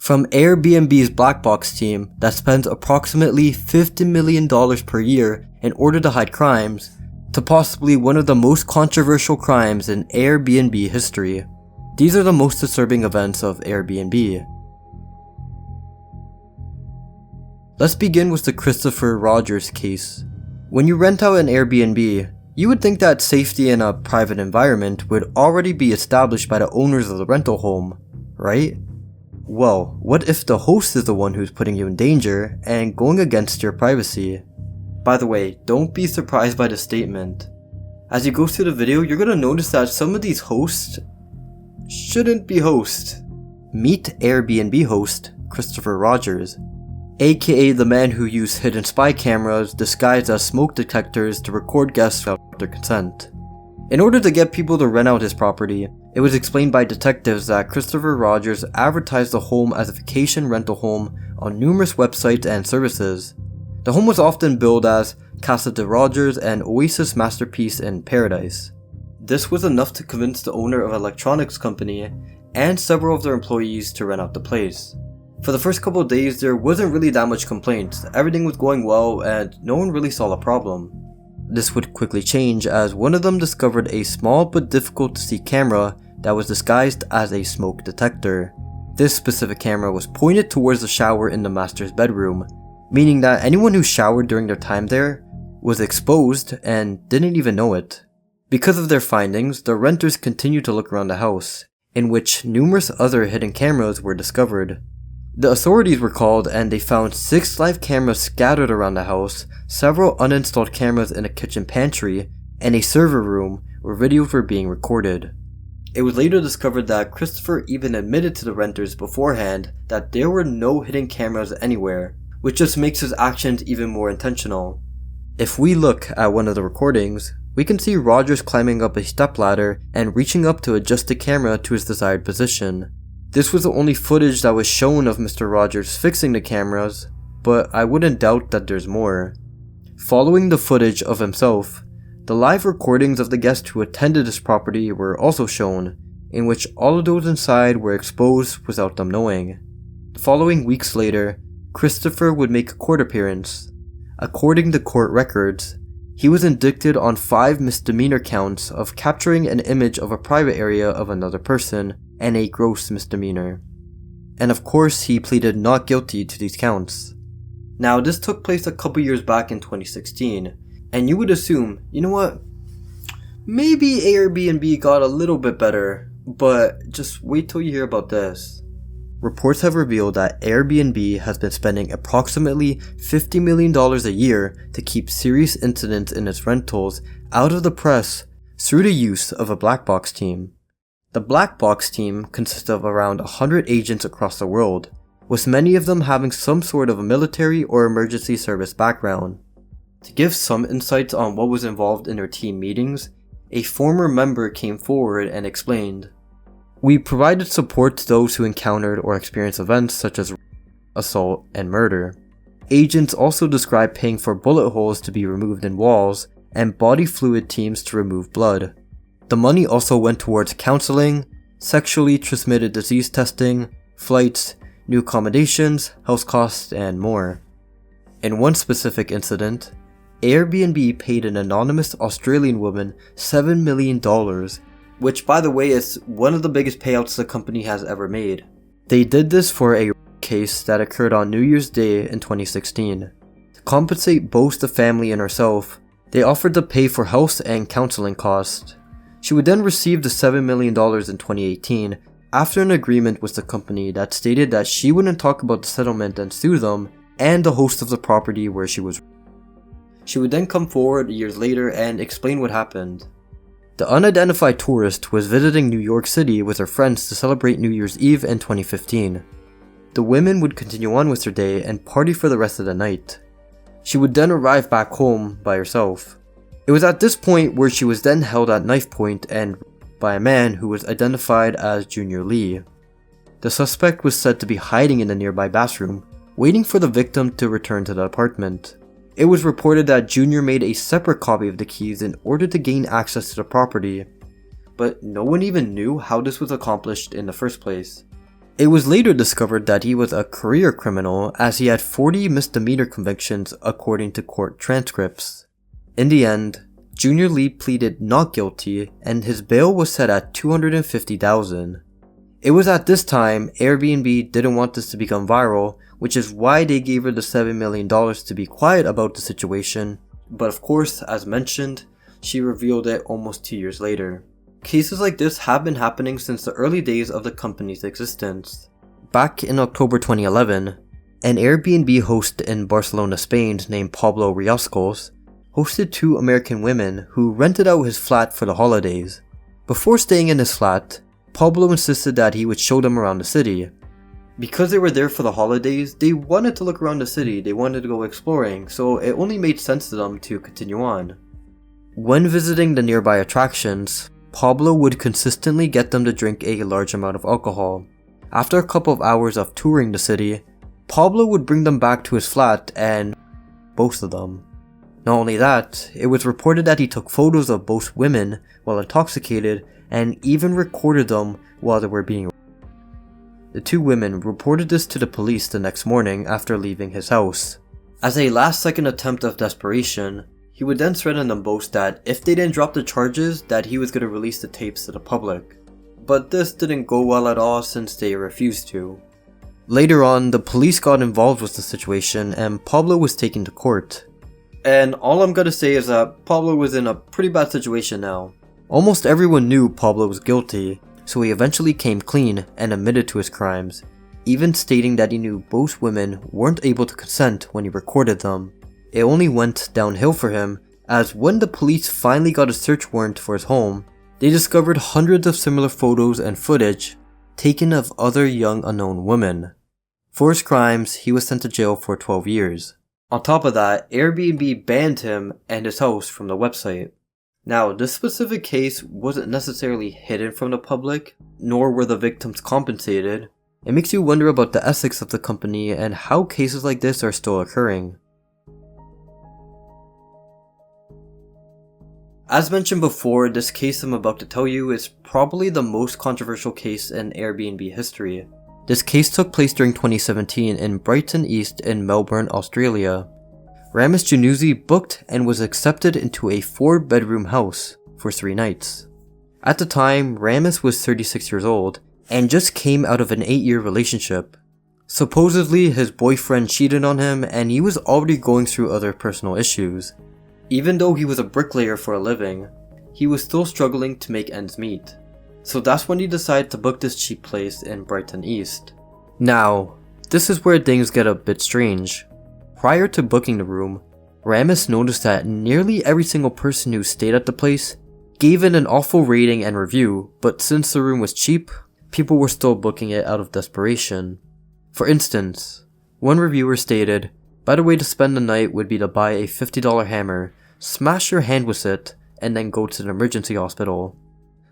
From Airbnb's Blackbox team that spends approximately $50 million per year in order to hide crimes, to possibly one of the most controversial crimes in Airbnb history. These are the most disturbing events of Airbnb. Let's begin with the Christopher Rogers case. When you rent out an Airbnb, you would think that safety in a private environment would already be established by the owners of the rental home, right? Well, what if the host is the one who's putting you in danger and going against your privacy? By the way, don't be surprised by the statement. As you go through the video, you're gonna notice that some of these hosts shouldn't be hosts. Meet Airbnb host Christopher Rogers, aka the man who used hidden spy cameras disguised as smoke detectors to record guests without their consent. In order to get people to rent out his property, it was explained by detectives that Christopher Rogers advertised the home as a vacation rental home on numerous websites and services. The home was often billed as Casa de Rogers and Oasis Masterpiece in Paradise. This was enough to convince the owner of an electronics company and several of their employees to rent out the place. For the first couple of days, there wasn't really that much complaints. Everything was going well and no one really saw a problem. This would quickly change as one of them discovered a small but difficult to see camera that was disguised as a smoke detector. This specific camera was pointed towards the shower in the master's bedroom, meaning that anyone who showered during their time there was exposed and didn't even know it. Because of their findings, the renters continued to look around the house, in which numerous other hidden cameras were discovered. The authorities were called and they found 6 live cameras scattered around the house, several uninstalled cameras in a kitchen pantry, and a server room where videos were being recorded. It was later discovered that Christopher even admitted to the renters beforehand that there were no hidden cameras anywhere, which just makes his actions even more intentional. If we look at one of the recordings, we can see Rogers climbing up a stepladder and reaching up to adjust the camera to his desired position. This was the only footage that was shown of Mr. Rogers fixing the cameras, but I wouldn't doubt that there's more. Following the footage of himself, the live recordings of the guests who attended his property were also shown, in which all of those inside were exposed without them knowing. The following weeks later, Christopher would make a court appearance. According to court records, he was indicted on 5 misdemeanor counts of capturing an image of a private area of another person and a gross misdemeanor. And of course, he pleaded not guilty to these counts. Now, this took place a couple years back in 2016, and you would assume, you know what, maybe Airbnb got a little bit better, but just wait till you hear about this. Reports have revealed that Airbnb has been spending approximately $50 million a year to keep serious incidents in its rentals out of the press through the use of a Blackbox team. The Blackbox team consists of around 100 agents across the world, with many of them having some sort of a military or emergency service background. To give some insights on what was involved in their team meetings, a former member came forward and explained, "We provided support to those who encountered or experienced events such as assault and murder. Agents also described paying for bullet holes to be removed in walls and body fluid teams to remove blood. The money also went towards counseling, sexually transmitted disease testing, flights, new accommodations, house costs, and more." In one specific incident, Airbnb paid an anonymous Australian woman $7 million, which by the way is one of the biggest payouts the company has ever made. They did this for a case that occurred on New Year's Day in 2016. To compensate both the family and herself, they offered to pay for house and counseling costs. She would then receive the $7 million in 2018 after an agreement with the company that stated that she wouldn't talk about the settlement and sue them and the host of the property where she was. She would then come forward years later and explain what happened. The unidentified tourist was visiting New York City with her friends to celebrate New Year's Eve in 2015. The women would continue on with their day and party for the rest of the night. She would then arrive back home by herself. It was at this point where she was then held at knife point and by a man who was identified as Junior Lee. The suspect was said to be hiding in the nearby bathroom, waiting for the victim to return to the apartment. It was reported that Junior made a separate copy of the keys in order to gain access to the property, but no one even knew how this was accomplished in the first place. It was later discovered that he was a career criminal as he had 40 misdemeanor convictions according to court transcripts. In the end, Junior Lee pleaded not guilty and his bail was set at $250,000. It was at this time Airbnb didn't want this to become viral, which is why they gave her the $7 million to be quiet about the situation, but of course, as mentioned, she revealed it almost 2 years later. Cases like this have been happening since the early days of the company's existence. Back in October 2011, an Airbnb host in Barcelona, Spain named Pablo Riascos hosted 2 American women who rented out his flat for the holidays. Before staying in his flat, Pablo insisted that he would show them around the city. Because they were there for the holidays, they wanted to look around the city, they wanted to go exploring, so it only made sense to them to continue on. When visiting the nearby attractions, Pablo would consistently get them to drink a large amount of alcohol. After a couple of hours of touring the city, Pablo would bring them back to his flat and both of them. Not only that, it was reported that he took photos of both women while intoxicated and even recorded them while they were being. The 2 women reported this to the police the next morning after leaving his house. As a last-second attempt of desperation, he would then threaten them both that if they didn't drop the charges, that he was going to release the tapes to the public. But this didn't go well at all since they refused to. Later on, the police got involved with the situation and Pablo was taken to court. And all I'm gonna say is that Pablo was in a pretty bad situation now. Almost everyone knew Pablo was guilty, so he eventually came clean and admitted to his crimes, even stating that he knew both women weren't able to consent when he recorded them. It only went downhill for him, as when the police finally got a search warrant for his home, they discovered hundreds of similar photos and footage taken of other young unknown women. For his crimes, he was sent to jail for 12 years. On top of that, Airbnb banned him and his house from the website. Now, this specific case wasn't necessarily hidden from the public, nor were the victims compensated. It makes you wonder about the ethics of the company and how cases like this are still occurring. As mentioned before, this case I'm about to tell you is probably the most controversial case in Airbnb history. This case took place during 2017 in Brighton East in Melbourne, Australia. Ramis Januzzi booked and was accepted into a 4-bedroom house for 3 nights. At the time, Ramis was 36 years old and just came out of an 8-year relationship. Supposedly, his boyfriend cheated on him and he was already going through other personal issues. Even though he was a bricklayer for a living, he was still struggling to make ends meet. So that's when he decided to book this cheap place in Brighton East. Now, this is where things get a bit strange. Prior to booking the room, Ramis noticed that nearly every single person who stayed at the place gave it an awful rating and review, but since the room was cheap, people were still booking it out of desperation. For instance, one reviewer stated, "Better way to spend the night would be to buy a $50 hammer, smash your hand with it, and then go to the emergency hospital."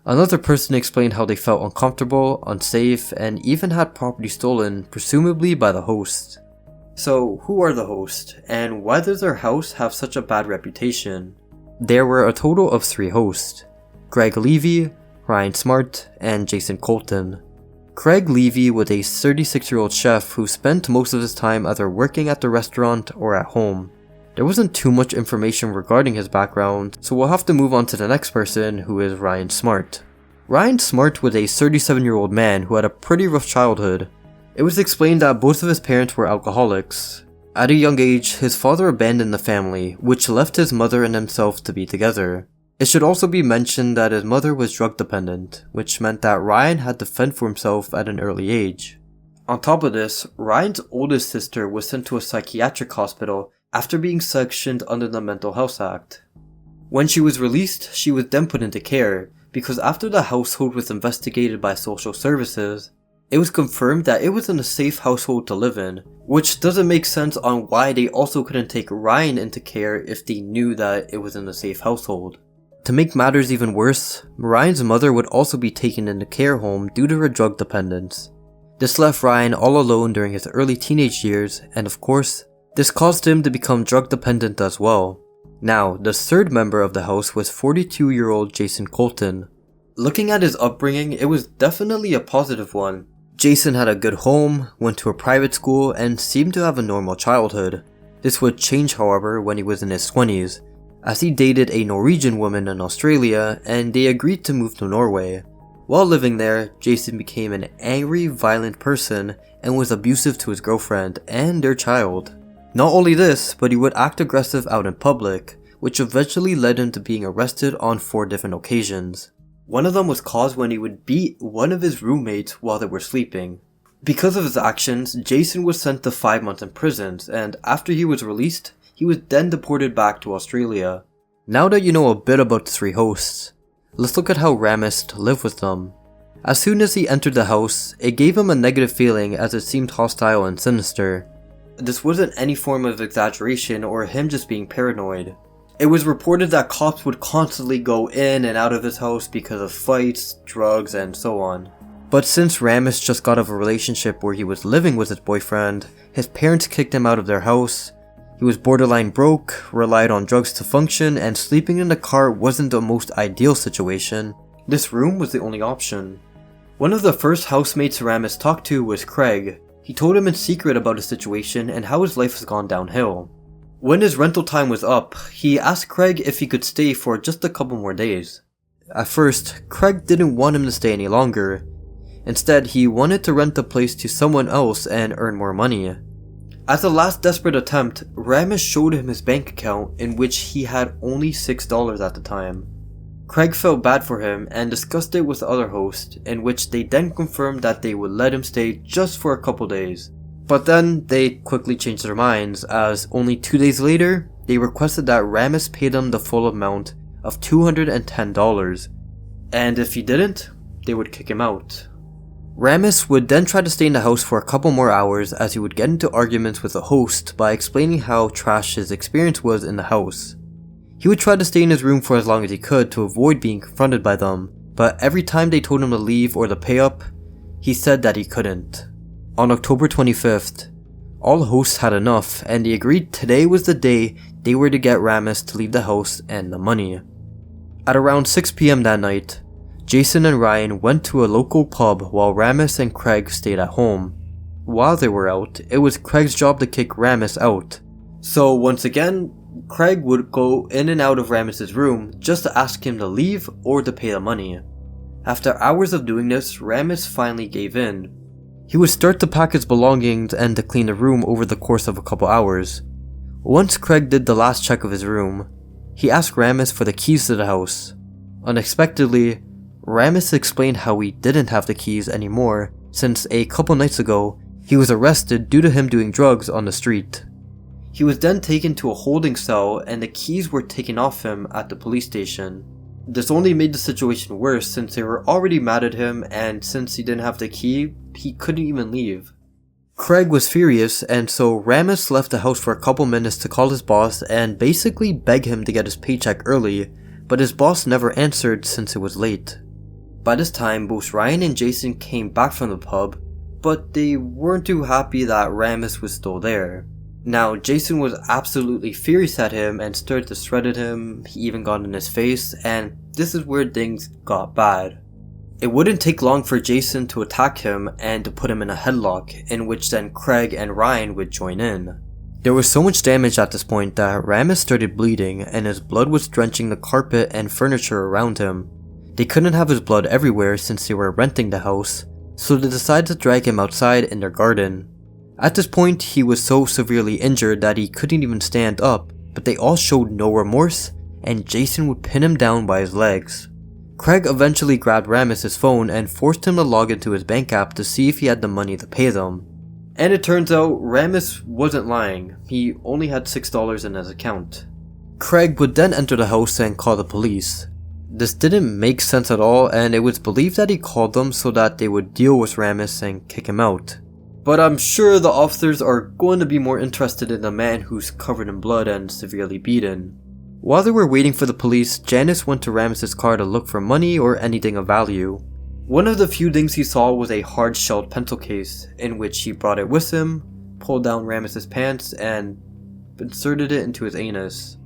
Another person explained how they felt uncomfortable, unsafe, and even had property stolen, presumably by the host. So, who are the hosts, and why does their house have such a bad reputation? There were a total of 3 hosts: Greg Levy, Ryan Smart, and Jason Colton. Craig Levy was a 36-year-old chef who spent most of his time either working at the restaurant or at home. There wasn't too much information regarding his background, so we'll have to move on to the next person, who is Ryan Smart. Ryan Smart was a 37-year-old man who had a pretty rough childhood. It was explained that both of his parents were alcoholics. At a young age, his father abandoned the family, which left his mother and himself to be together. It should also be mentioned that his mother was drug dependent, which meant that Ryan had to fend for himself at an early age. On top of this, Ryan's oldest sister was sent to a psychiatric hospital after being sectioned under the Mental Health Act. When she was released, she was then put into care, because after the household was investigated by social services, it was confirmed that it wasn't a safe household to live in, which doesn't make sense on why they also couldn't take Ryan into care if they knew that it wasn't a safe household. To make matters even worse, Ryan's mother would also be taken into care home due to her drug dependence. This left Ryan all alone during his early teenage years, and of course, this caused him to become drug dependent as well. Now, the third member of the house was 42-year-old Jason Colton. Looking at his upbringing, it was definitely a positive one. Jason had a good home, went to a private school, and seemed to have a normal childhood. This would change, however, when he was in his 20s, as he dated a Norwegian woman in Australia and they agreed to move to Norway. While living there, Jason became an angry, violent person and was abusive to his girlfriend and their child. Not only this, but he would act aggressive out in public, which eventually led him to being arrested on 4 different occasions. One of them was caused when he would beat one of his roommates while they were sleeping. Because of his actions, Jason was sent to 5 months in prison, and after he was released, he was then deported back to Australia. Now that you know a bit about the 3 hosts, let's look at how Ramis lived with them. As soon as he entered the house, it gave him a negative feeling as it seemed hostile and sinister. This wasn't any form of exaggeration or him just being paranoid. It was reported that cops would constantly go in and out of his house because of fights, drugs, and so on. But since Ramis just got out of a relationship where he was living with his boyfriend, his parents kicked him out of their house. He was borderline broke, relied on drugs to function, and sleeping in the car wasn't the most ideal situation. This room was the only option. One of the first housemates Ramis talked to was Craig. He told him in secret about his situation and how his life has gone downhill. When his rental time was up, he asked Craig if he could stay for just a couple more days. At first, Craig didn't want him to stay any longer. Instead, he wanted to rent the place to someone else and earn more money. As a last desperate attempt, Ramis showed him his bank account in which he had only $6 at the time. Craig felt bad for him and discussed it with the other host, in which they then confirmed that they would let him stay just for a couple days. But then they quickly changed their minds, as only 2 days later, they requested that Ramis pay them the full amount of $210, and if he didn't, they would kick him out. Ramis would then try to stay in the house for a couple more hours as he would get into arguments with the host by explaining how trash his experience was in the house. He would try to stay in his room for as long as he could to avoid being confronted by them, but every time they told him to leave or to pay up, he said that he couldn't. On October 25th, all hosts had enough and they agreed today was the day they were to get Ramis to leave the house and the money. At around 6 PM that night, Jason and Ryan went to a local pub while Ramis and Craig stayed at home. While they were out, it was Craig's job to kick Ramis out. So once again, Craig would go in and out of Ramis' room just to ask him to leave or to pay the money. After hours of doing this, Ramis finally gave in. He would start to pack his belongings and to clean the room over the course of a couple hours. Once Craig did the last check of his room, he asked Ramis for the keys to the house. Unexpectedly, Ramis explained how he didn't have the keys anymore since a couple nights ago he was arrested due to him doing drugs on the street. He was then taken to a holding cell and the keys were taken off him at the police station. This only made the situation worse since they were already mad at him, and since he didn't have the key, he couldn't even leave. Craig was furious, and so Ramis left the house for a couple minutes to call his boss and basically beg him to get his paycheck early, but his boss never answered since it was late. By this time, both Ryan and Jason came back from the pub, but they weren't too happy that Ramis was still there. Now, Jason was absolutely furious at him and started to shred at him. He even got in his face, and this is where things got bad. It wouldn't take long for Jason to attack him and to put him in a headlock, in which then Craig and Ryan would join in. There was so much damage at this point that Ramis started bleeding and his blood was drenching the carpet and furniture around him. They couldn't have his blood everywhere since they were renting the house, so they decided to drag him outside in their garden. At this point, he was so severely injured that he couldn't even stand up, but they all showed no remorse, and Jason would pin him down by his legs. Craig eventually grabbed Ramis' phone and forced him to log into his bank app to see if he had the money to pay them. And it turns out Ramis wasn't lying, he only had $6 in his account. Craig would then enter the house and call the police. This didn't make sense at all, and it was believed that he called them so that they would deal with Ramis and kick him out. But I'm sure the officers are going to be more interested in the man who's covered in blood and severely beaten. While they were waiting for the police, Janice went to Ramis' car to look for money or anything of value. One of the few things he saw was a hard-shelled pencil case, in which he brought it with him, pulled down Ramis' pants, and inserted it into his anus.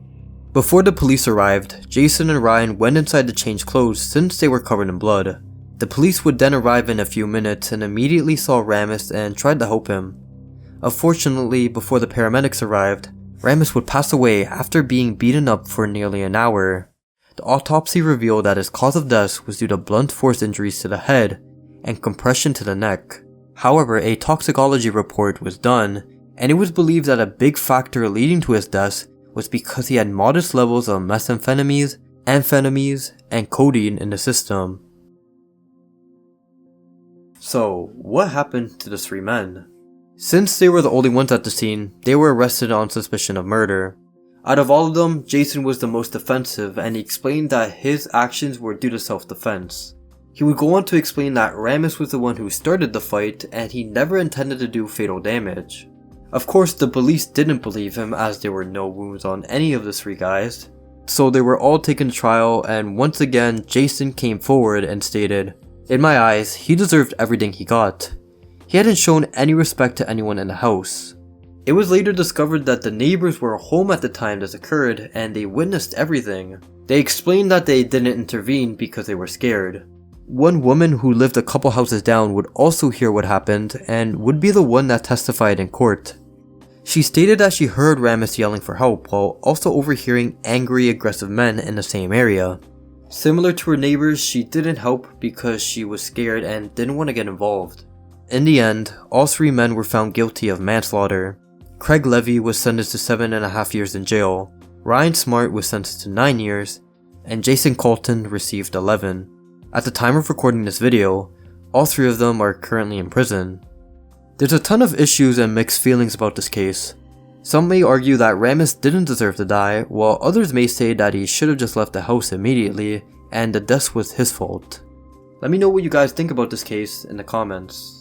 Before the police arrived, Jason and Ryan went inside to change clothes since they were covered in blood. The police would then arrive in a few minutes and immediately saw Ramis and tried to help him. Unfortunately, before the paramedics arrived, Ramis would pass away after being beaten up for nearly an hour. The autopsy revealed that his cause of death was due to blunt force injuries to the head and compression to the neck. However, a toxicology report was done, and it was believed that a big factor leading to his death was because he had modest levels of methamphetamines, amphetamines, and codeine in the system. So, what happened to the three men? Since they were the only ones at the scene, they were arrested on suspicion of murder. Out of all of them, Jason was the most defensive, and he explained that his actions were due to self-defense. He would go on to explain that Ramis was the one who started the fight, and he never intended to do fatal damage. Of course, the police didn't believe him as there were no wounds on any of the three guys. So they were all taken to trial, and once again, Jason came forward and stated, "In my eyes, he deserved everything he got. He hadn't shown any respect to anyone in the house." It was later discovered that the neighbors were home at the time this occurred, and they witnessed everything. They explained that they didn't intervene because they were scared. One woman who lived a couple houses down would also hear what happened and would be the one that testified in court. She stated that she heard Ramis yelling for help while also overhearing angry, aggressive men in the same area. Similar to her neighbors, she didn't help because she was scared and didn't want to get involved. In the end, all three men were found guilty of manslaughter. Craig Levy was sentenced to 7.5 years in jail, Ryan Smart was sentenced to 9 years, and Jason Colton received 11. At the time of recording this video, all three of them are currently in prison. There's a ton of issues and mixed feelings about this case. Some may argue that Ramis didn't deserve to die, while others may say that he should have just left the house immediately, and the death was his fault. Let me know what you guys think about this case in the comments.